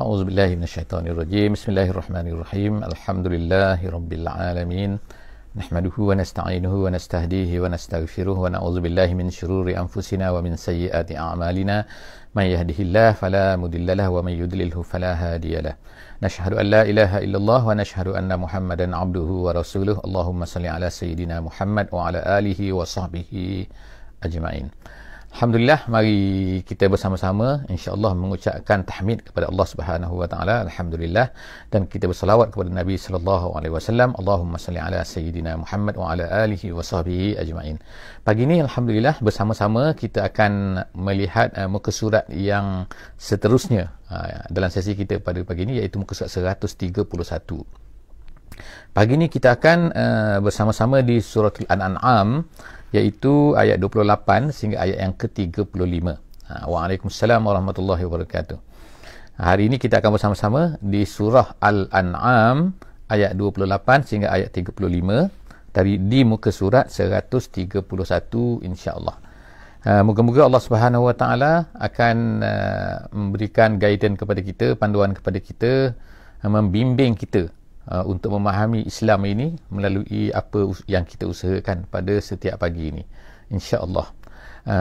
A'udzubillahi minasyaitonirrajim. Bismillahirrahmanirrahim. Alhamdulillahirabbil alamin. Nahmaduhu wa nasta'inuhu wa nastahdihi wa nastaghfiruh wa na'udzubillahi min syururi anfusina wa min sayyiati a'malina. Man yahdihillahu fala mudhillalah wa man yudlilhu fala hadiyalah. Nashhadu an la ilaha illallah wa nashhadu anna Muhammadan 'abduhu wa rasuluh. Allahumma salli ala sayyidina Muhammad wa ala alihi wa sahbihi ajma'in. Alhamdulillah, mari kita bersama-sama insya-Allah mengucapkan tahmid kepada Allah Subhanahu wa taala. Alhamdulillah, dan kita berselawat kepada Nabi sallallahu alaihi wasallam. Allahumma salli ala sayyidina Muhammad wa ala alihi wa sahbihi ajma'in. Pagi ini alhamdulillah bersama-sama kita akan melihat muka surat yang seterusnya dalam sesi kita pada pagi ini, iaitu muka surat 131. Pagi ini kita akan bersama-sama di surah Al-An'am, iaitu ayat 28 sehingga ayat yang ke-35. Waalaikumsalam warahmatullahi wabarakatuh. Hari ini kita akan bersama-sama di surah Al-An'am ayat 28 sehingga ayat 35 di muka surat 131 insya-Allah. Moga-moga Allah Subhanahu wa taala akan memberikan guidance kepada kita, panduan kepada kita, membimbing kita untuk memahami Islam ini melalui apa yang kita usahakan pada setiap pagi ini, insya-Allah.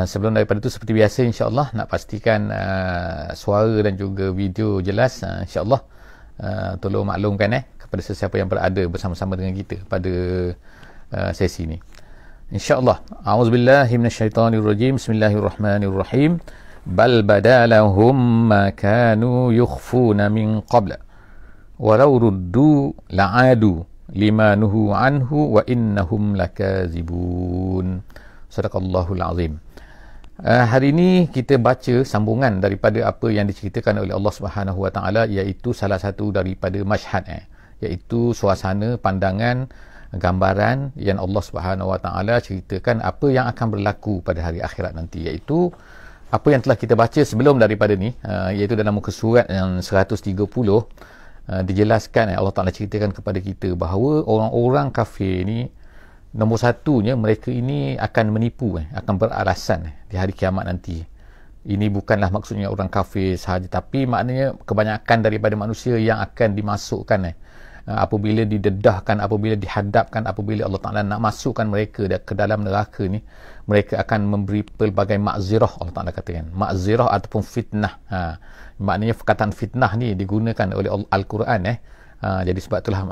Sebelum daripada itu, seperti biasa insya-Allah nak pastikan suara dan juga video jelas, insya-Allah. Tolong maklumkan kepada sesiapa yang berada bersama-sama dengan kita pada sesi ini, insya-Allah. A'udzubillahi minasyaitonirrajim. Bismillahirrahmanirrahim. Bal badalahum ma kanu yukhfuna min qabl walau ruddu la'adu lima nuhu anhu wa innahum lakazibun. Sadaqallahul azim. Hari ini kita baca sambungan daripada apa yang diceritakan oleh Allah Subhanahu wa taala, iaitu salah satu daripada masyhad, iaitu suasana, pandangan, gambaran yang Allah Subhanahu wa taala ceritakan apa yang akan berlaku pada hari akhirat nanti, iaitu apa yang telah kita baca sebelum daripada ni, iaitu dalam muka surat yang 130. Dijelaskan, Allah Ta'ala ceritakan kepada kita bahawa orang-orang kafir ni, nombor satunya, mereka ini akan menipu, akan beralasan di hari kiamat nanti. Ini bukanlah maksudnya orang kafir sahaja, tapi maknanya kebanyakan daripada manusia yang akan dimasukkan apabila didedahkan, apabila dihadapkan, apabila Allah Ta'ala nak masukkan mereka ke dalam neraka ni, mereka akan memberi pelbagai makzirah. Allah Ta'ala katakan makzirah ataupun fitnah. Maknanya perkataan fitnah ni digunakan oleh Al-Quran. Jadi sebab itulah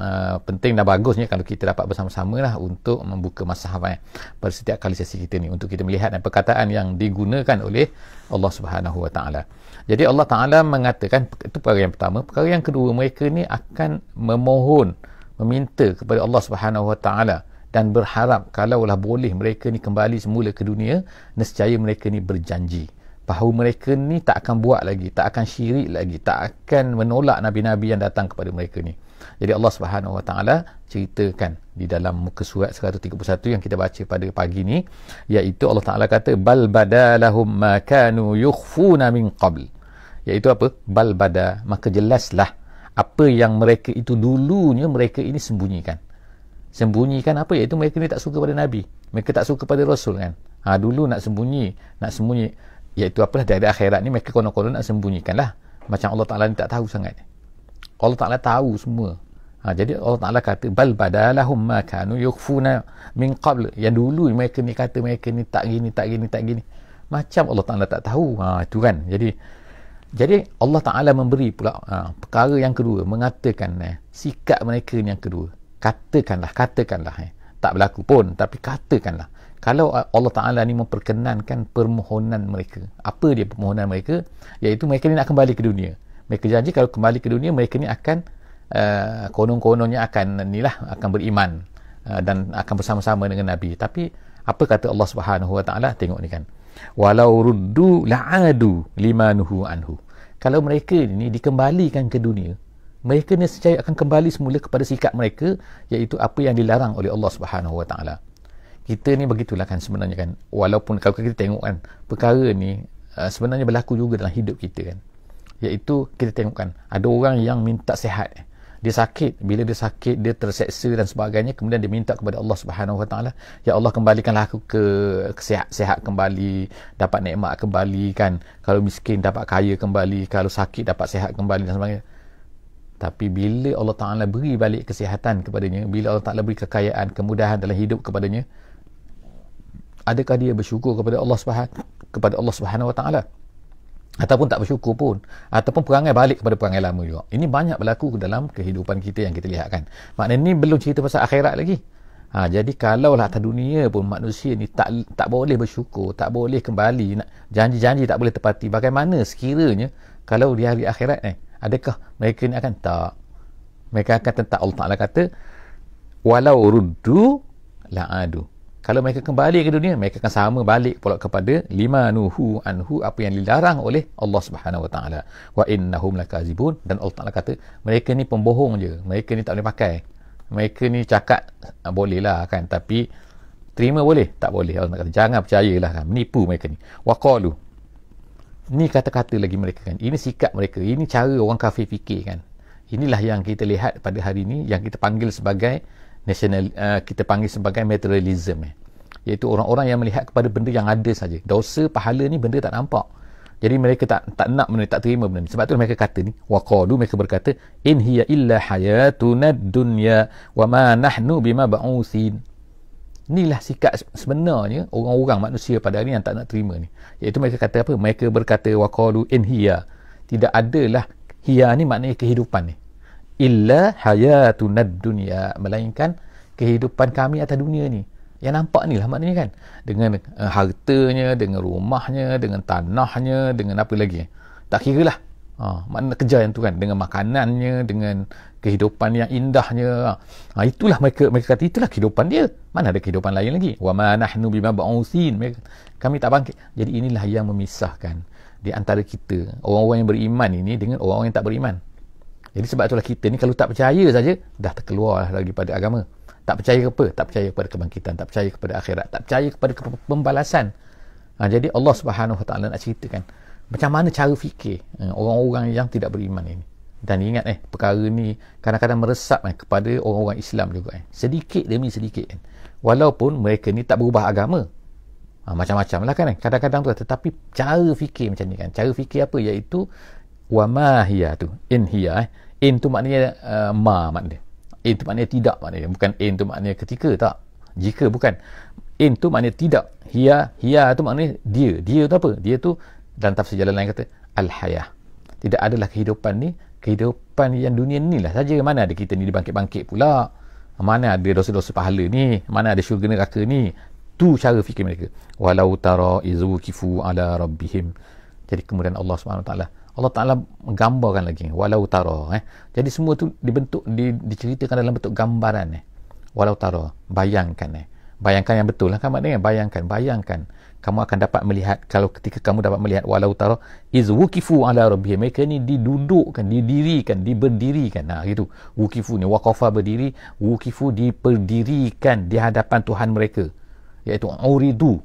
penting dan bagusnya kalau kita dapat bersama-sama lah untuk membuka mushaf pada setiap kali sesi kita ni, untuk kita melihat perkataan yang digunakan oleh Allah Subhanahu wa taala. Jadi Allah Ta'ala mengatakan, itu perkara yang pertama. Perkara yang kedua, mereka ni akan memohon, meminta kepada Allah Subhanahu wa taala dan berharap kalaulah boleh mereka ni kembali semula ke dunia, nescaya mereka ni berjanji bahawa mereka ni tak akan buat lagi, tak akan syirik lagi, tak akan menolak nabi-nabi yang datang kepada mereka ni. Jadi Allah Subhanahu wa taala ceritakan di dalam muka surat 131 yang kita baca pada pagi ni, iaitu Allah Taala kata bal badalahum ma kanu yukhfuna min qabl, iaitu apa? Bal bada, maka jelaslah apa yang mereka itu dulunya mereka ini sembunyikan. Sembunyikan apa? Iaitu mereka ni tak suka pada nabi, mereka tak suka pada rasul kan. Dulu nak sembunyi, iaitu apalah, dari akhirat ni mereka konon-konon nak sembunyikan lah. Macam Allah Ta'ala ni tak tahu sangat. Allah Ta'ala tahu semua. Jadi Allah Ta'ala kata bal badalahum ma kanu yukhfuna min qabl, yang dulu mereka ni kata mereka ni tak gini, tak gini, tak gini. Macam Allah Ta'ala tak tahu. Itu kan. Jadi Allah Ta'ala memberi pula perkara yang kedua, mengatakan sikap mereka ni yang kedua. Katakanlah tak berlaku pun, tapi katakanlah, kalau Allah Ta'ala ni memperkenankan permohonan mereka. Apa dia permohonan mereka? Iaitu mereka ni nak kembali ke dunia. Mereka janji kalau kembali ke dunia, mereka ni akan konon-kononnya akan beriman dan akan bersama-sama dengan Nabi. Tapi apa kata Allah Subhanahu wa taala? Tengok ni kan, walau ruddu la'adu limanuhu anhu. Kalau mereka ni dikembalikan ke dunia, mereka ni nescaya akan kembali semula kepada sikap mereka, iaitu apa yang dilarang oleh Allah Subhanahu wa taala. Kita ni begitulah kan sebenarnya kan, walaupun kalau kita tengok kan, perkara ni sebenarnya berlaku juga dalam hidup kita kan. Iaitu kita tengok kan, ada orang yang minta sihat, Dia sakit, bila dia sakit, dia terseksa dan sebagainya, kemudian dia minta kepada Allah Subhanahu Wa Taala, ya Allah kembalikanlah aku ke sihat kembali, dapat nikmat kembali kan, kalau miskin dapat kaya kembali, kalau sakit dapat sihat kembali dan sebagainya. Tapi bila Allah Taala beri balik kesihatan kepadanya, bila Allah Taala beri kekayaan, kemudahan dalam hidup kepadanya, adakah dia bersyukur kepada Allah Subhanahu Wa Taala? Ataupun tak bersyukur pun, ataupun perangai balik kepada perangai lama juga. Ini banyak berlaku dalam kehidupan kita yang kita lihat kan. Maknanya ni belum cerita pasal akhirat lagi. Jadi kalaulah atas dunia pun manusia ni tak boleh bersyukur, tak boleh kembali, janji-janji tak boleh tepati, bagaimana sekiranya kalau di hari akhirat ni, adakah mereka ni akan tak? Mereka akan tetap, Allah Ta'ala kata, walau ruddu la'adu. Kalau mereka kembali ke dunia, mereka akan sama balik pula kepada lima nuhu anhu, apa yang dilarang oleh Allah Subhanahu Wa Taala. Wa innahum lakazibun, dan Allah Taala kata mereka ni pembohong je, mereka ni tak boleh pakai, mereka ni cakap boleh lah kan, tapi terima boleh tak boleh. Allah kata jangan percayalah kan, menipu mereka ni. Wa qalu, ni kata-kata lagi mereka kan, ini sikap mereka, ini cara orang kafir fikir kan. Inilah yang kita lihat pada hari ini, yang kita panggil sebagai kita panggil sebagai materialism, iaitu orang-orang yang melihat kepada benda yang ada saja. Dosa, pahala ni benda tak nampak, jadi mereka tak nak benda, tak terima benda ni. Sebab tu mereka kata ni, waqalu, mereka berkata, in hiya illa hayatuna dunya wa ma nahnu bima ba'utsin. Inilah sikap sebenarnya orang-orang manusia pada hari ni yang tak nak terima ni, iaitu mereka kata apa? Mereka berkata, waqalu in hiya, tidak adalah, hiya ni maknanya kehidupan ni, illa hayatunad dunya, melainkan kehidupan kami atas dunia ni. Yang nampak ni lah maknanya kan, dengan hartanya, dengan rumahnya, dengan tanahnya, dengan apa lagi, tak kira lah, makna kerja yang tu kan, dengan makanannya, dengan kehidupan yang indahnya, itulah mereka kata itulah kehidupan dia, mana ada kehidupan lain lagi. Wa ma nahnu bima ba'utsin, kami tak bangkit. Jadi inilah yang memisahkan di antara kita, orang-orang yang beriman ini, dengan orang-orang yang tak beriman. Jadi sebab itulah kita ni kalau tak percaya saja, dah terkeluar daripada agama. Tak percaya apa? Tak percaya kepada kebangkitan, tak percaya kepada akhirat, tak percaya kepada pembalasan. Jadi Allah Subhanahu Wa Taala nak ceritakan macam mana cara fikir orang-orang yang tidak beriman ini. Dan ingat perkara ni kadang-kadang meresap kepada orang-orang Islam juga sedikit demi sedikit walaupun mereka ni tak berubah agama. Macam-macam lah kan, kadang-kadang tu, tetapi cara fikir macam ni kan. Cara fikir apa? Iaitu wa ma hiya tu, in hiya, in tu maknanya ma maknanya, in tu maknanya tidak maknanya, bukan in tu maknanya ketika, tak, jika, bukan. In tu maknanya tidak, hiya tu maknanya dia tu apa? Dia tu dalam tafsir jalan lain kata al-hayah, tidak adalah kehidupan ni, kehidupan yang dunia ni lah saja. Mana ada kita ni dibangkit-bangkit pula, mana ada dosa-dosa pahala ni, mana ada syurga neraka ni. Tu cara fikir mereka. Walau tara izu kifu ala rabbihim. Jadi kemudian Allah Subhanahu Wa Taala, Allah Ta'ala menggambarkan lagi, walau tara, jadi semua tu diceritakan dalam bentuk gambaran. Walau tara, bayangkan, bayangkan yang betul lah kan maknanya, bayangkan kamu akan dapat melihat, kalau ketika kamu dapat melihat, walau tara iz wukifu ala rabbihim, mereka ni didudukkan, didirikan, diberdirikan, gitu. Wukifu ni waqafa, berdiri, wukifu diperdirikan di hadapan Tuhan mereka, iaitu uridu,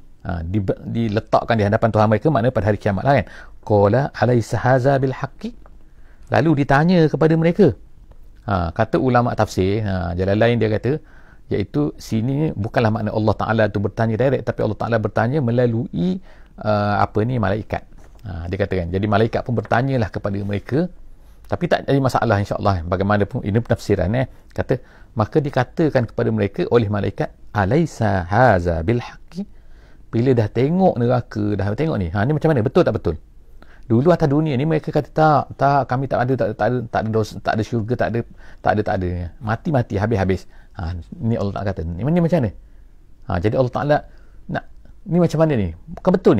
diletakkan di hadapan Tuhan mereka, maknanya pada hari kiamat lah kan. Qala alaysa hadza bil haqqi, lalu ditanya kepada mereka. Kata ulama tafsir, jalan lain dia kata, iaitu sini bukanlah makna Allah Ta'ala tu bertanya direct, tapi Allah Ta'ala bertanya melalui malaikat. Dia katakan, jadi malaikat pun bertanyalah kepada mereka, tapi tak jadi masalah insya-Allah. Bagaimanapun ini penafsiran, kata, maka dikatakan kepada mereka oleh malaikat, alaysa hadza bil haqqi, bila dah tengok neraka, dah tengok ni, ni macam mana, betul tak betul? Dulu atas dunia ni mereka kata tak, kami tak ada dosa, tak ada syurga, tak ada, mati habis. Ni Allah Ta'ala kata, ni macam mana? Jadi Allah Ta'ala nak, ni macam mana ni? Bukan betul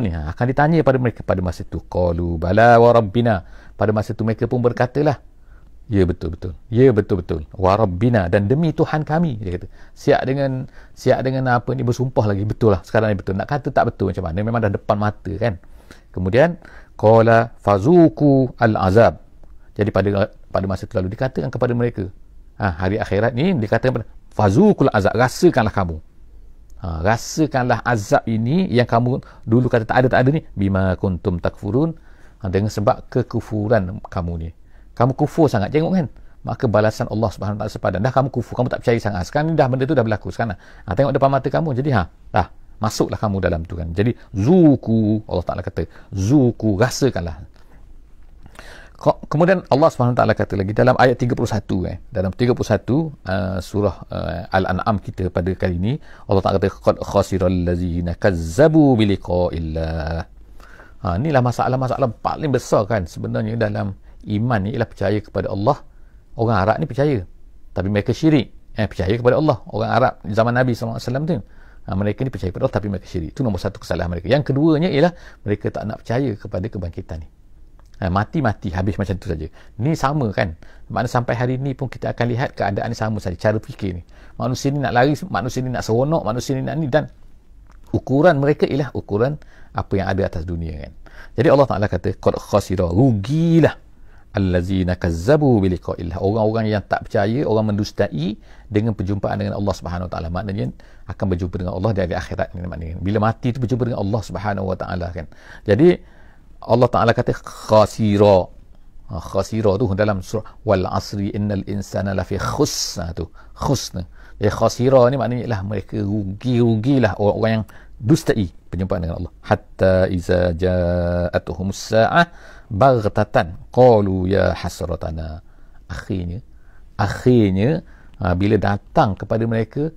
ni. Akan ditanya pada mereka pada masa tu. Qalu bala wa rabbina, pada masa tu mereka pun berkatalah, ya betul. Wa rabbina, dan demi Tuhan kami, dia kata. Siap dengan apa ni, bersumpah lagi, betul lah sekarang ni betul. Nak kata tak betul macam mana? Memang dah depan mata kan. Kemudian qala fazuku al-azab. Jadi pada masa itu lalu dikatakan kepada mereka, hari akhirat ni dikatakan fazukul azab, rasakanlah kamu. Rasakanlah azab ini yang kamu dulu kata tak ada ni, bima kuntum takfurun, dengan sebab kekufuran kamu ni. Kamu kufur sangat, tengok kan, maka balasan Allah Subhanahu Wa Taala sepadan. Dah kamu kufur, kamu tak percaya sangat. Sekarang ni dah benda tu dah berlaku sekarang. Tengok depan mata kamu. Jadi dah masuklah kamu dalam tu kan. Jadi zuku, Allah Taala kata, zuku, rasakanlah. Kemudian Allah Subhanahu Wa Taala kata lagi dalam ayat 31 dalam 31 surah Al-An'am kita pada kali ini, Allah Taala kata qad khasiral ladzina kazzabu biliqa'illah. Inilah masalah-masalah paling besar kan sebenarnya dalam iman ni, ialah percaya kepada Allah. Orang Arab ni percaya tapi mereka syirik. Percaya kepada Allah. Orang Arab zaman Nabi SAW tu, mereka ni percaya kepada Allah tapi mereka syirik. Itu nombor satu kesalahan mereka. Yang keduanya ialah mereka tak nak percaya kepada kebangkitan ni. Mati-mati habis macam tu saja. Ni sama kan. Maknanya sampai hari ni pun kita akan lihat keadaan ni sama saja. Cara fikir ni. Manusia ni nak lari, manusia ni nak seronok, manusia ni nak ni, dan ukuran mereka ialah ukuran apa yang ada atas dunia kan. Jadi Allah Ta'ala kata qad khasira, rugilah allazina kazzabu biliqa'illah, orang-orang yang tak percaya, orang mendustai dengan perjumpaan dengan Allah Subhanahu Wa Taala. Maknanya akan berjumpa dengan Allah di hari akhirat ni, maknanya bila mati tu berjumpa dengan Allah Subhanahu Wa Taala kan. Jadi Allah Ta'ala kata khasira. Khasira tu dalam surah wal asri innal insana lafi khusr, tu khusr. Jadi khasira ni maknanya ialah mereka rugilah orang yang dustai perjumpaan dengan Allah. Hatta iza ja'atuhumus sa'ah baghtatan qalu ya hasratana. Akhirnya bila datang kepada mereka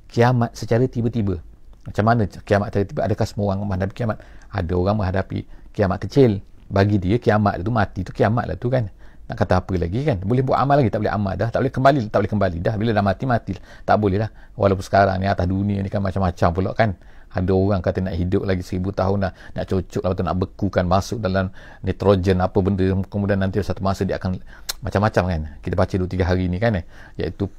kiamat secara tiba-tiba. Macam mana kiamat tiba-tiba? Adakah semua orang menghadapi kiamat? Ada orang menghadapi kiamat kecil. Bagi dia kiamat tu, mati tu kiamat lah tu kan. Nak kata apa lagi kan? Boleh buat amal lagi, tak boleh amal dah. Tak boleh kembali dah. Bila dah mati tak boleh lah. Walaupun sekarang ni atas dunia ni kan macam-macam pula kan. Ada orang kata nak hidup lagi 1000 tahun dah, nak cocok lah, nak bekukan, masuk dalam nitrogen apa benda, kemudian nanti satu masa dia akan macam-macam kan. Kita baca 2-3 hari ni kan, iaitu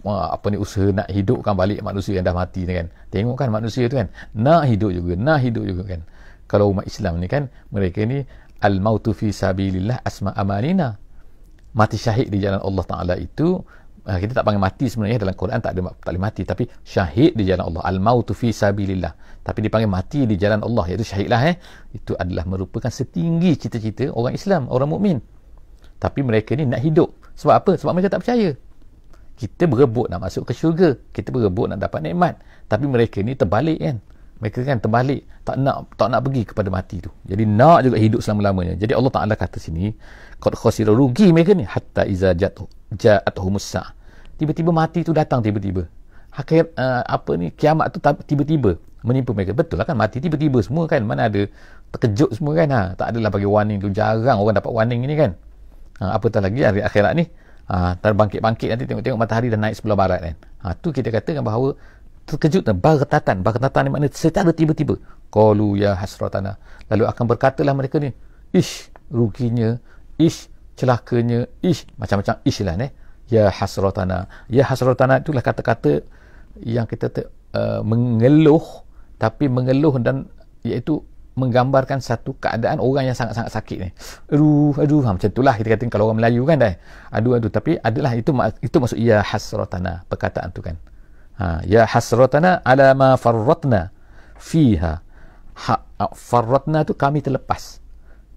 usaha nak hidupkan balik manusia yang dah mati ni kan. Tengok kan manusia tu kan, nak hidup juga kan. Kalau umat Islam ni kan, mereka ni al-mautu fi sabilillah asma amalina, mati syahid di jalan Allah Ta'ala itu, kita tak panggil mati sebenarnya, dalam Quran tak boleh mati, tapi syahid di jalan Allah, al-mautu fi sabilillah, tapi dipanggil mati di jalan Allah, iaitu syahid lah. Itu adalah merupakan setinggi cita-cita orang Islam, orang mukmin. Tapi mereka ni nak hidup. Sebab apa? Sebab mereka tak percaya. Kita berebut nak masuk ke syurga, kita berebut nak dapat nikmat, tapi mereka ni terbalik kan. Mereka kan terbalik, tak nak pergi kepada mati tu. Jadi nak juga hidup selama-lamanya. Jadi Allah Ta'ala kata sini, qad khasira, rugi mereka ni, hatta iza ja'atuhumus sa'ah, tiba-tiba mati tu datang tiba-tiba. Kiamat tu tiba-tiba menimpa mereka. Betul lah kan, mati tiba-tiba semua kan. Mana ada terkejut semua kan. Tak adalah bagi warning tu. Jarang orang dapat warning ni kan. Apatah lagi hari akhirat ni, terbangkit-bangkit nanti tengok matahari dah naik sebelah barat kan. Tu kita katakan bahawa terkejut, baghtatan ni maknanya secara tiba-tiba. Qalu ya hasratana, lalu akan berkatalah mereka ni, ish ruginya, ish celakanya, ish macam-macam ish lah ni. Ya hasratana itulah kata-kata yang kita mengeluh, tapi mengeluh dan iaitu menggambarkan satu keadaan orang yang sangat-sangat sakit ni. Aduh macam itulah kita kata kalau orang Melayu kan dah. Aduh tapi adalah itu maksud ya hasratana, perkataan tu kan. Ya hasratana ala ma farratna fiha. Farratna tu kami terlepas.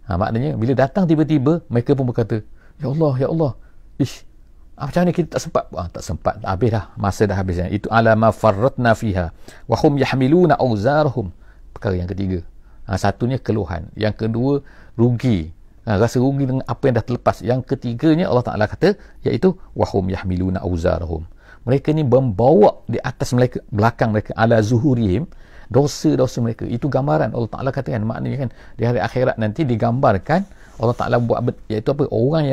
Maknanya bila datang tiba-tiba mereka pun berkata, ya Allah, ish, macam ni kita tak sempat, habis dah, masa dah habis. Itu ala ma farratna fiha wa hum yahmiluna awzarhum. Perkara yang ketiga, satunya keluhan, yang kedua rugi, rasa rugi dengan apa yang dah terlepas. Yang ketiganya Allah Ta'ala kata, iaitu wa hum yahmiluna awzarhum, mereka ni membawa di atas mereka, belakang mereka, ala zuhurihim, dosa-dosa mereka. Itu gambaran Allah Ta'ala katakan, maknanya kan di hari akhirat nanti digambarkan Allah Ta'ala buat, iaitu apa, orang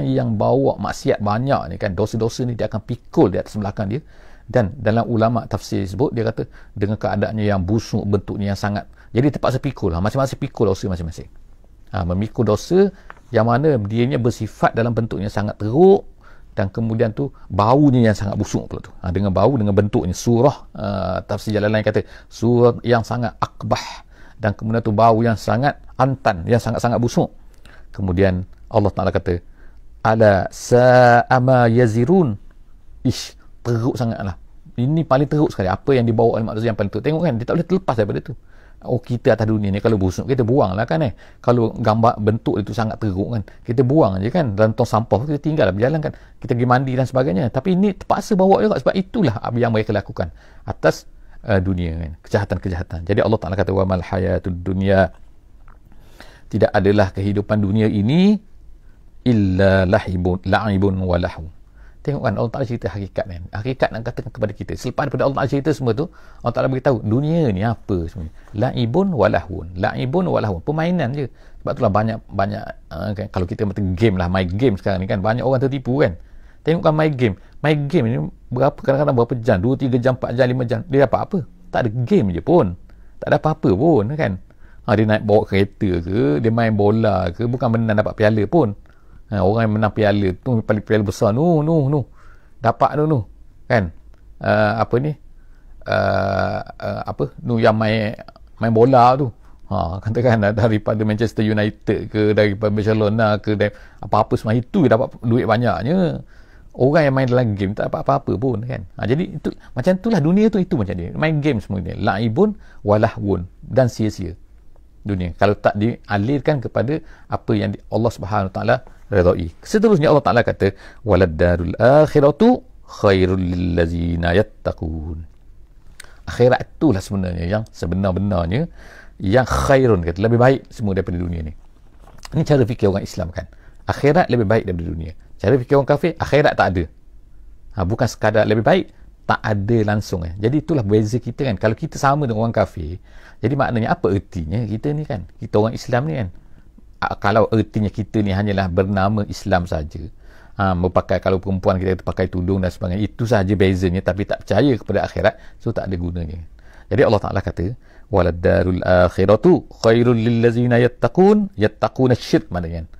yang bawa maksiat banyak ni kan, dosa-dosa ni dia akan pikul di atas belakang dia. Dan dalam ulama tafsir sebut, dia kata dengan keadaannya yang busuk, bentuknya yang sangat, jadi terpaksa pikul, masing-masing pikul dosa masing-masing. Memikul dosa yang mana dianya bersifat dalam bentuknya sangat teruk, dan kemudian tu baunya yang sangat busuk pula tu. Dengan bau, dengan bentuknya, surah tafsir Jalalain kata surah yang sangat akbah, dan kemudian tu bau yang sangat antan, yang sangat-sangat busuk. Kemudian Allah Ta'ala kata ala sa'ama yazirun, ish, teruk sangatlah. Ini paling teruk sekali apa yang dibawa oleh manusia, yang paling teruk. Tengok kan, dia tak boleh terlepas daripada tu. kita atas dunia ni kalau busuk kita buang lah kan kalau gambar bentuk itu sangat teruk kan kita buang je kan dalam tong sampah kita tinggal berjalan kan kita pergi mandi dan sebagainya. Tapi ini terpaksa bawa juga sebab itulah yang mereka lakukan atas dunia kan, kejahatan-kejahatan. Jadi Allah Ta'ala kata wa mal hayatud dunya, tidak adalah kehidupan dunia ini illa la'ibun wa lahu. Tengok kan Allah Ta'ala cerita hakikat kan. Hakikat nak katakan kepada kita. Selepas daripada Allah Ta'ala cerita semua tu, Allah Ta'ala beritahu dunia ni apa sebenarnya. La'ibun walahun. La'ibun walahun. Permainan je. Sebab itulah banyak kan, kalau kita mata game lah, main game sekarang ni kan, banyak orang tertipu kan. Tengok kan main game. Main game ni berapa kadang-kadang berapa jam, 2, 3 jam, 4 jam, 5 jam. Dia dapat apa? Tak ada game je pun. Tak ada apa-apa pun kan. Dia naik bawa kereta ke, dia main bola ke, bukan menang dapat piala pun. Orang yang menang piala tu, paling piala besar nu dapat tu kan, apa ni, apa nu yang main bola tu, katakan daripada Manchester United ke, daripada Barcelona ke, apa-apa semua itu dapat duit banyaknya. Orang yang main dalam game tak dapat apa-apa pun kan. Jadi itu macam itulah dunia tu, itu macam dia main game semua ni, laibun walahwun, dan sia-sia dunia kalau tak dialirkan kepada apa yang Allah Subhanahu Wa Taala redai. Seterusnya Allah Ta'ala kata walad darul akhiratu khairul lillazina yattaqun. Akhirat itulah sebenarnya yang sebenar-benarnya, yang khairun, kata lebih baik semua daripada dunia ni. Ini cara fikir orang Islam kan, akhirat lebih baik daripada dunia. Cara fikir orang kafir, akhirat tak ada. Bukan sekadar lebih baik, tak ada langsung. Jadi itulah beza kita kan. Kalau kita sama dengan orang kafir, jadi maknanya apa ertinya kita ni kan, kita orang Islam ni kan. Kalau ertinya kita ni hanyalah bernama Islam saja, berpakai, kalau perempuan kita pakai tudung dan sebagainya, itu saja bezanya, tapi tak percaya kepada akhirat, so tak ada gunanya. Jadi Allah Ta'ala kata walad darul akhiratu khairul lillazina yattaquna syirk, maknanya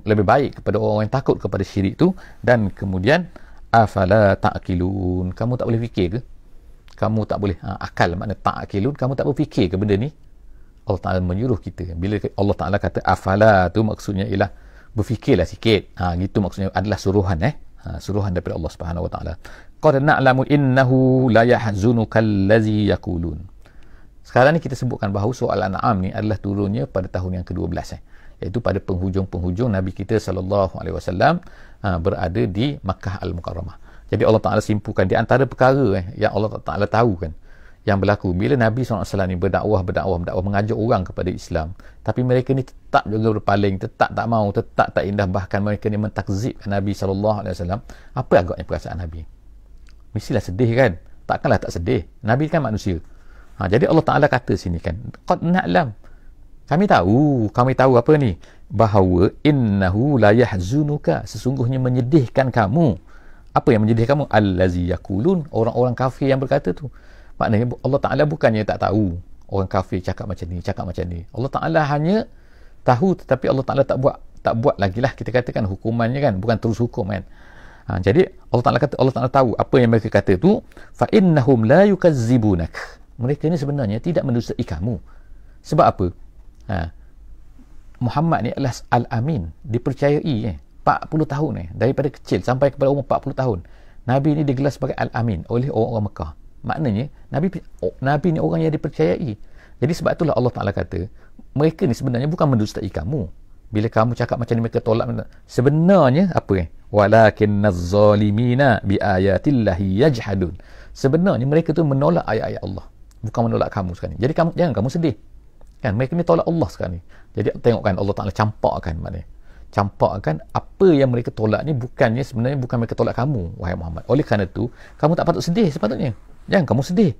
lebih baik kepada orang yang takut kepada syirik tu. Dan kemudian afala ta'qilun, kamu tak boleh fikir ke? Kamu tak boleh akal, makna ta'qilun, kamu tak berfikir ke benda ni? Allah Ta'ala menyuruh kita. Bila Allah Ta'ala kata afala tu maksudnya ialah berfikirlah sikit. Gitu maksudnya adalah suruhan suruhan daripada Allah Subhanahu Wa Ta'ala. Qad na'lamu innahu la yahzunuka allazi yaqulun. Sekarang ni kita sebutkan bahawa surah Al-An'am ni adalah turunnya pada tahun yang ke-12 iaitu pada penghujung-penghujung Nabi kita sallallahu alaihi wasallam berada di Makkah Al-Mukarramah. Jadi Allah Ta'ala simpulkan di antara perkara yang Allah Ta'ala tahu kan, yang berlaku bila Nabi SAW ni berdakwah, mengajak orang kepada Islam, tapi mereka ni tetap juga berpaling, tetap tak mau, tetap tak indah, bahkan mereka ni mentakzibkan Nabi SAW. Apa agaknya perasaan Nabi? Mestilah sedih kan? Takkanlah tak sedih, Nabi kan manusia. Jadi Allah Ta'ala kata sini kan, qad na'lam, kami tahu apa ni, bahawa innahu la yahzunuka, sesungguhnya menyedihkan kamu. Apa yang menyedihkan kamu? Allazi yaqulun, orang-orang kafir yang berkata tu. Maknanya Allah Ta'ala bukannya tak tahu orang kafir cakap macam ni. Allah Ta'ala hanya tahu, tetapi Allah Ta'ala tak buat lagi lah, kita katakan hukumannya kan, bukan terus hukum kan. Jadi Allah Ta'ala kata, Allah Ta'ala tahu apa yang mereka kata tu. Fa innahum la yukazzibunak, mereka ni sebenarnya tidak mendustai kamu. Sebab apa? Muhammad ni adalah Al-Amin, dipercayai 40 tahun daripada kecil sampai kepada umur 40 tahun. Nabi ni digelar sebagai Al-Amin oleh orang-orang Mekah. Maknanya Nabi ni orang yang dipercayai. Jadi sebab itulah Allah Ta'ala kata mereka ni sebenarnya bukan mendustai kamu. Bila kamu cakap macam ni, mereka tolak. Sebenarnya apa walakinnaz zalimina biayatillahi yajhadun, sebenarnya mereka tu menolak ayat-ayat Allah, bukan menolak kamu sekarang ni. Jadi jangan kamu sedih kan, mereka ni tolak Allah sekarang ni. Jadi tengokkan Allah Ta'ala campakkan, maknanya campakkan apa yang mereka tolak ni sebenarnya bukan mereka tolak kamu, wahai Muhammad. Oleh kerana tu kamu tak patut sedih sepatutnya. Jangan kamu sedih.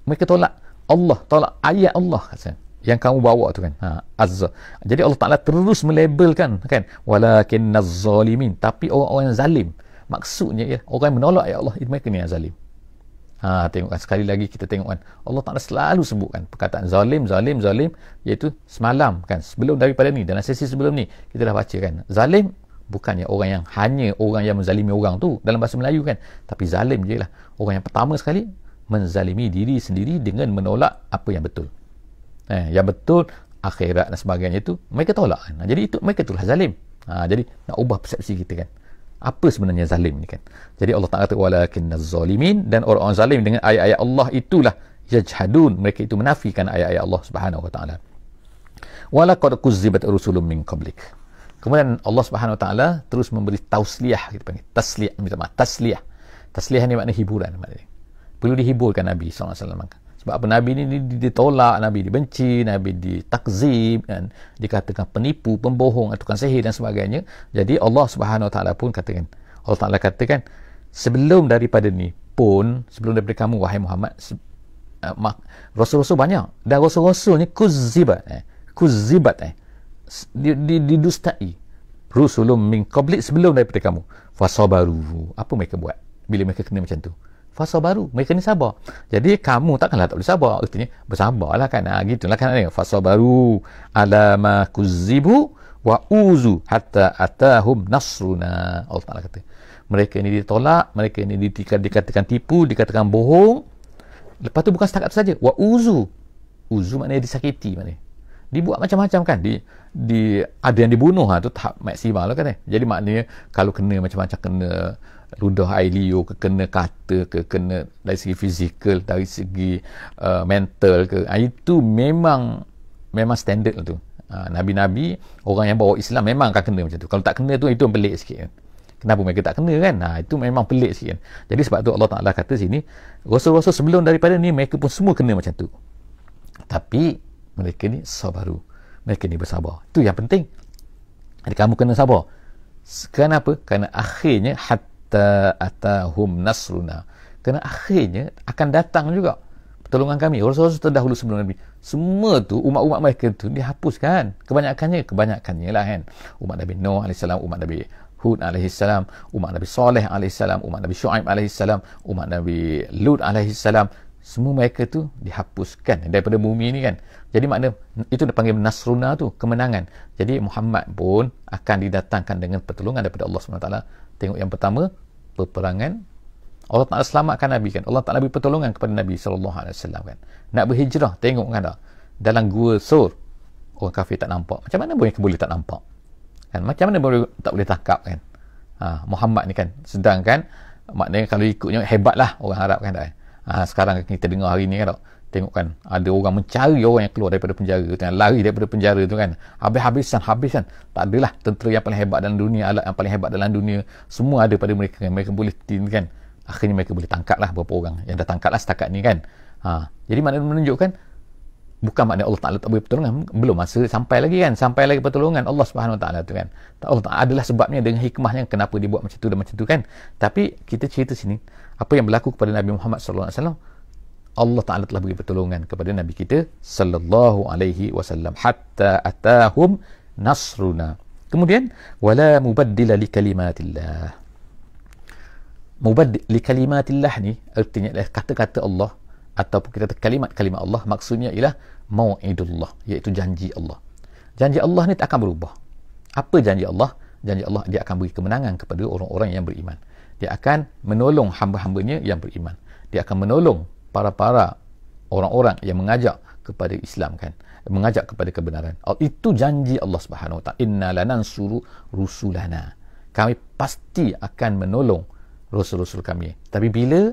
Mereka tolak Allah, tolak ayat Allah yang kamu bawa tu kan. Azza. Jadi Allah Ta'ala terus melabelkan kan, walakinnaz zalimin, tapi orang-orang yang zalim. Maksudnya orang yang menolak ayat Allah, itu mereka ni yang zalim. Tengokkan sekali lagi, kita tengokkan Allah Ta'ala selalu sebutkan perkataan zalim, iaitu semalam kan, sebelum daripada ni, dalam sesi sebelum ni kita dah baca kan, zalim bukannya hanya orang yang menzalimi orang tu dalam bahasa Melayu kan, tapi zalim je lah orang yang pertama sekali menzalimi diri sendiri dengan menolak apa yang betul. Yang betul, akhirat dan sebagainya itu mereka tolak kan. Jadi itu mereka itulah zalim. Jadi nak ubah persepsi kita kan, apa sebenarnya zalim ni kan. Jadi Allah Ta'ala kata walakinnaz zalimin, dan orang-orang zalim dengan ayat-ayat Allah itulah yajhadun, mereka itu menafikan ayat-ayat Allah Subhanahu wa taala. Walaqad kuzzibat rusulun min qablik. Kemudian Allah Subhanahu wa taala terus memberi tausliyah, kita panggil tasliyah, minta maaf, tasliyah. Tasliyah ni makna hiburan maknanya. Perlu dihiburkan Nabi sallallahu alaihi wasallam. Sebab apa, Nabi ni ditolak, Nabi dibenci, Nabi ditakzib dan dikatakan penipu, pembohong, tukang sihir dan sebagainya. Jadi Allah Subhanahu wa taala pun katakan, Allah Taala katakan, sebelum daripada ni pun, sebelum daripada kamu wahai Muhammad, rasul-rasul banyak, dan rasul-rasul ni kuzibat didustai, rusulun min qablik, sebelum daripada kamu, fasabaru, apa mereka buat bila mereka kena macam tu? Fasabaru, mereka ni sabar. Jadi kamu takkanlah tak boleh sabar, artinya bersabarlah kan, gitulah kan, fasabaru ala ma kuzibu wa uzu hatta atahum nasruna. Allah Taala kata mereka ni ditolak, mereka ni dikatakan tipu, dikatakan bohong. Lepas tu bukan setakat tu saja, wa uzu maknanya disakiti, maknanya dibuat macam-macam kan, ada yang dibunuh, tu tahap maksimal lah kan. Jadi maknanya kalau kena macam-macam, kena ludah air liur ke, kena kata ke, kena dari segi fizikal, dari segi mental ke, itu memang standard lah tu. Nabi-nabi, orang yang bawa Islam memang akan kena macam tu. Kalau tak kena tu, itu yang pelik sikit kan. Kenapa mereka tak kena kan? Itu memang pelik sikit kan. Jadi sebab tu Allah Ta'ala kata sini, rasul-rasul sebelum daripada ni mereka pun semua kena macam tu, tapi mereka ni sabaru, mereka ni bersabar. Itu yang penting. Jadi kamu kena sabar. Kenapa? Kerana akhirnya hatta atahum nasruna, kerana akhirnya akan datang juga pertolongan kami. Rasul-rasul terdahulu sebelum Nabi, semua tu umat-umat mereka tu dihapuskan, kebanyakannya lah kan. Umat Nabi Nuh AS, umat Nabi Hud AS, umat Nabi Saleh AS, umat Nabi Shu'aib AS, umat Nabi Lut AS, semua mereka tu dihapuskan daripada bumi ni kan. Jadi makna itu dipanggil nasruna tu, kemenangan. Jadi Muhammad pun akan didatangkan dengan pertolongan daripada Allah SWT. Tengok yang pertama, peperangan. Allah Ta'ala selamatkan Nabi kan. Allah Ta'ala beri pertolongan kepada Nabi SAW kan. Nak berhijrah, tengok kan tak, dalam gua Sur, orang kafir tak nampak. Macam mana boleh tak nampak kan? Macam mana tak boleh tangkap kan? Muhammad ni kan, sedangkan maknanya kalau ikutnya hebatlah orang Arab kan tak? Sekarang kita dengar hari ni kan tak? Tengok kan, ada orang mencari orang yang keluar daripada penjara tu kan, lari daripada penjara tu kan, habis kan. Tak adalah tentera yang paling hebat dalam dunia, alat yang paling hebat dalam dunia, semua ada pada mereka kan. Mereka boleh kan, akhirnya mereka boleh tangkap lah beberapa orang yang dah tangkap lah setakat ni kan. Jadi maknanya menunjukkan, bukan maknanya Allah Ta'ala tak beri pertolongan, belum masa sampai lagi kan, sampai lagi pertolongan Allah Subhanahu Wa Ta'ala tu kan. Allah Ta'ala adalah sebabnya dengan hikmahnya kenapa dia buat macam tu dan macam tu kan. Tapi kita cerita sini apa yang berlaku kepada Nabi Muhammad SAW. Allah Ta'ala telah beri pertolongan kepada Nabi kita sallallahu alaihi wasallam hatta atahum nasruna. Kemudian wala mubaddila li kalimatillah. Mubaddil li kalimatillah ni artinya adalah kata-kata Allah ataupun kita kalimat-kalimat Allah, maksudnya ialah mau'idullah, iaitu janji Allah. Janji Allah ni tak akan berubah. Apa janji Allah? Janji Allah, dia akan beri kemenangan kepada orang-orang yang beriman. Dia akan menolong hamba-hambanya yang beriman. Dia akan menolong para orang-orang yang mengajak kepada Islam kan, mengajak kepada kebenaran. Itu janji Allah Subhanahu Wa Ta'ala. Inna lanansuru rusulana, kami pasti akan menolong rasul-rasul kami. Tapi bila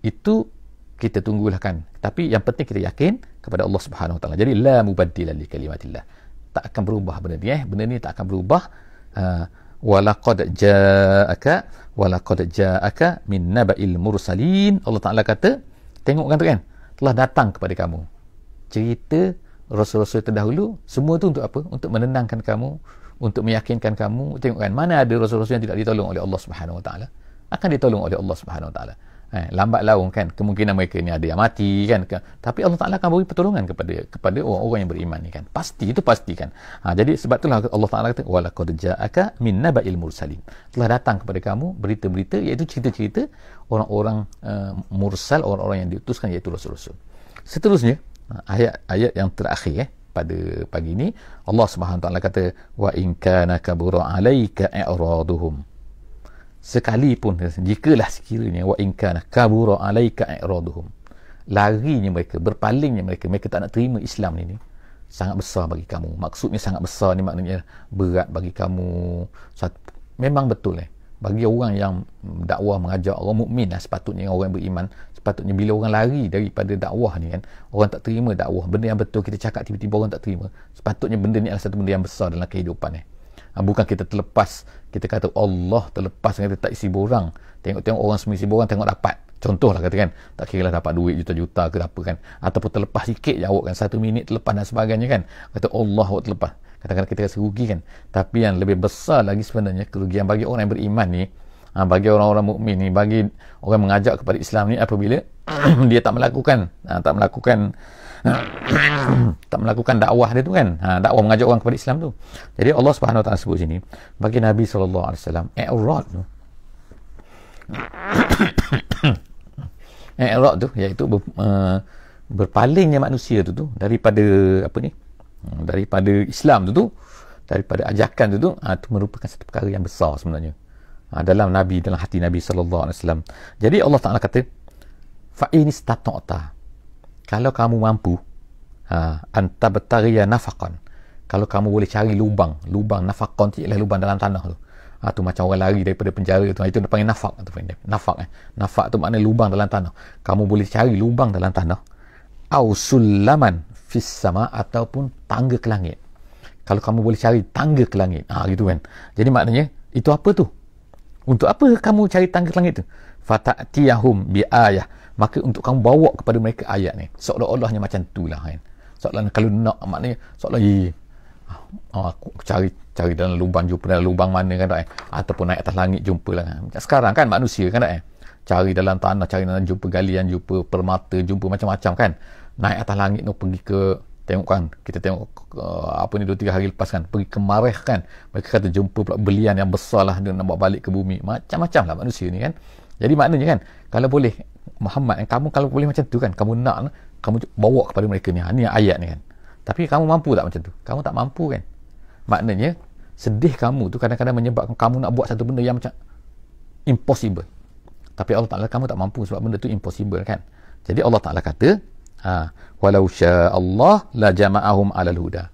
itu kita tunggulah kan. Tapi yang penting kita yakin kepada Allah Subhanahu Wa Ta'ala. Jadi la mubaddila li kalimatillah, tak akan berubah benda ni benda ni tak akan berubah. Walaqad ja'aka min naba'il mursalin. Allah Ta'ala kata, tengok kan tu kan, telah datang kepada kamu cerita rasul-rasul terdahulu. Semua tu untuk apa? Untuk menenangkan kamu, untuk meyakinkan kamu. Tengok kan, mana ada rasul-rasul yang tidak ditolong oleh Allah Subhanahu Wa Ta'ala, akan ditolong oleh Allah Subhanahu Wa Ta'ala. Lambat laun kan, kemungkinan mereka ni ada yang mati kan, tapi Allah Ta'ala akan beri pertolongan kepada orang-orang yang beriman ni kan. Pasti, itu pasti kan. Jadi sebab itulah Allah Ta'ala kata walaqad ja'aka min naba'il mursalin, telah datang kepada kamu berita-berita, iaitu cerita-cerita orang-orang mursal, orang-orang yang diutuskan, iaitu rasul-rasul. Seterusnya ayat yang terakhir pada pagi ini, Allah Subhanahu Wa Ta'ala kata wa in kana kabura 'alaika i'raduhum, sekalipun, jikalah sekiranya wa in kana kabura 'alaika i'raduhum, larinya mereka, berpalingnya mereka tak nak terima Islam ni sangat besar bagi kamu. Maksudnya sangat besar ni maknanya berat bagi kamu. Memang betul bagi orang yang dakwah mengajar orang mukmin lah, sepatutnya orang yang beriman, sepatutnya bila orang lari daripada dakwah ni kan, orang tak terima dakwah, benda yang betul kita cakap tiba-tiba orang tak terima, sepatutnya benda ni adalah satu benda yang besar dalam kehidupan ni. Bukan kita terlepas, kita kata Allah terlepas, kita tak isi borang, tengok-tengok orang semua isi borang, tengok dapat, contoh lah katakan, tak kira lah dapat duit juta-juta ke apa kan, ataupun terlepas sikit je awak kan, 1 minit terlepas dan sebagainya kan, kata Allah awak terlepas, kadang-kadang kita rasa rugi kan. Tapi yang lebih besar lagi sebenarnya kerugian bagi orang yang beriman ni, bagi orang-orang mukmin ni, bagi orang mengajak kepada Islam ni, apabila dia tak melakukan tak melakukan dakwah dia tu kan, dakwah mengajak orang kepada Islam tu. Jadi Allah Subhanahu Wa Taala sebut sini bagi Nabi sallallahu alaihi wasallam i'rad tu i'rad tu iaitu berpalingnya manusia tu daripada apa ni, daripada Islam tu daripada ajakan tu itu merupakan satu perkara yang besar sebenarnya dalam Nabi, dalam hati Nabi sallallahu alaihi wasallam. Jadi Allah Taala kata fa in istata'ta, kalau kamu mampu, anta bertariya nafaqan, kalau kamu boleh cari lubang nafaqan tu ialah lubang dalam tanah tu. Tu macam orang lari daripada penjara tu, itu dipanggil nafaq tu. Nafaq tu maknanya lubang dalam tanah. Kamu boleh cari lubang dalam tanah, au sulaman fis sama, ataupun tangga ke langit. Kalau kamu boleh cari tangga ke langit, gitu kan. Jadi maknanya itu apa tu? Untuk apa kamu cari tangga ke langit tu? Fata'tiyahum bi ayah, maka untuk kamu bawa kepada mereka ayat ni, seolah-olahnya macam tu lah kan. Seolah kalau nak, maknanya seolah aku cari dalam lubang, jumpa dalam lubang mana kan tak, ataupun naik atas langit jumpa lah kan. Macam sekarang kan manusia kan tak, cari dalam tanah, cari dalam, jumpa galian, jumpa permata, jumpa macam-macam kan. Naik atas langit tu pergi ke, tengok kan, kita tengok 2-3 hari lepas kan, pergi ke Marikh kan, mereka kata jumpa pula belian yang besar lah, dia nak bawa balik ke bumi. Macam-macam lah manusia ni kan. Jadi maknanya kan, kalau boleh Muhammad, kamu kalau boleh macam tu kan, kamu nak, kamu bawa kepada mereka ni, ni ayat ni kan. Tapi kamu mampu tak macam tu? Kamu tak mampu kan. Maknanya sedih kamu tu kadang-kadang menyebabkan kamu nak buat satu benda yang macam impossible. Tapi Allah Ta'ala, kamu tak mampu sebab benda tu impossible kan. Jadi Allah Ta'ala kata, walau sya'allah la jama'ahum alal huda.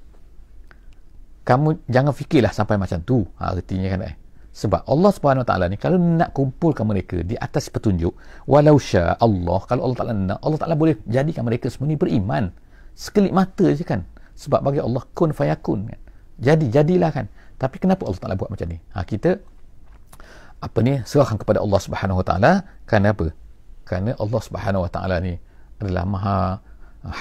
Kamu jangan fikirlah sampai macam tu, artinya kan. Sebab Allah Subhanahu Wa Taala ni kalau nak kumpulkan mereka di atas petunjuk, walau sya'allah, kalau Allah Ta'ala nak, Allah Ta'ala boleh jadikan mereka semua ni beriman sekelip mata je kan. Sebab bagi Allah kun fayakun kan. Jadilah kan. Tapi kenapa Allah Ta'ala buat macam ni? Kita serahkan kepada Allah Subhanahu Wa Taala. Kerana apa? Kerana Allah Subhanahu Wa Taala ni adalah maha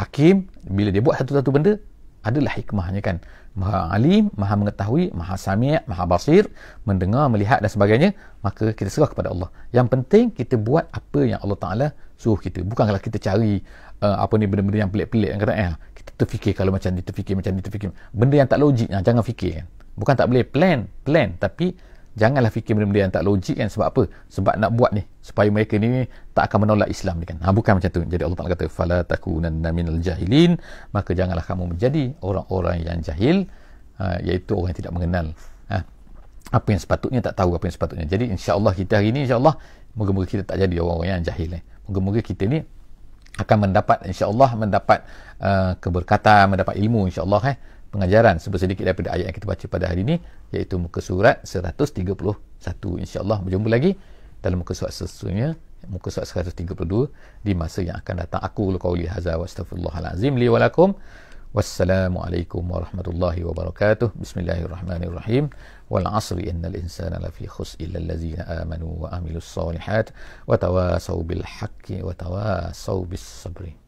hakim. Bila dia buat satu-satu benda, adalah hikmahnya kan. Maha alim, maha mengetahui, maha sami', maha basir, mendengar, melihat dan sebagainya. Maka kita serah kepada Allah. Yang penting kita buat apa yang Allah Ta'ala suruh kita. Bukanlah kita cari benda-benda yang pelik-pelik yang kadang kita terfikir kalau macam ni, terfikir macam ni, terfikir benda yang tak logik, jangan fikir kan. Bukan tak boleh plan, tapi janganlah fikir benda-benda yang tak logik kan. Sebab apa? Sebab nak buat ni supaya mereka ni tak akan menolak Islam ni kan. Bukan macam tu. Jadi Allah Ta'ala kata fala takunanna minal jahilin, maka janganlah kamu menjadi orang-orang yang jahil, iaitu orang yang tidak mengenal apa yang sepatutnya, tak tahu apa yang sepatutnya. Jadi insya-Allah kita hari ni, insya-Allah moga-moga kita tak jadi orang-orang yang jahil. Moga-moga kita ni akan mendapat, insya-Allah mendapat keberkatan, mendapat ilmu, insya-Allah pengajaran sedikit daripada ayat yang kita baca pada hari ini, iaitu muka surat 131. Insya-Allah berjumpa lagi dalam muka surat seterusnya, muka surat 132 di masa yang akan datang. Aku qauli hadza wa astaghfirullahal azim li wa lakum. Wassalamualaikum warahmatullahi wabarakatuh. Bismillahirrahmanirrahim. Wal 'asri innal insana lafi khusr illa allazina amanu wa amilus solihat wa tawasaw bil haqqi wa tawasaw bis sabri.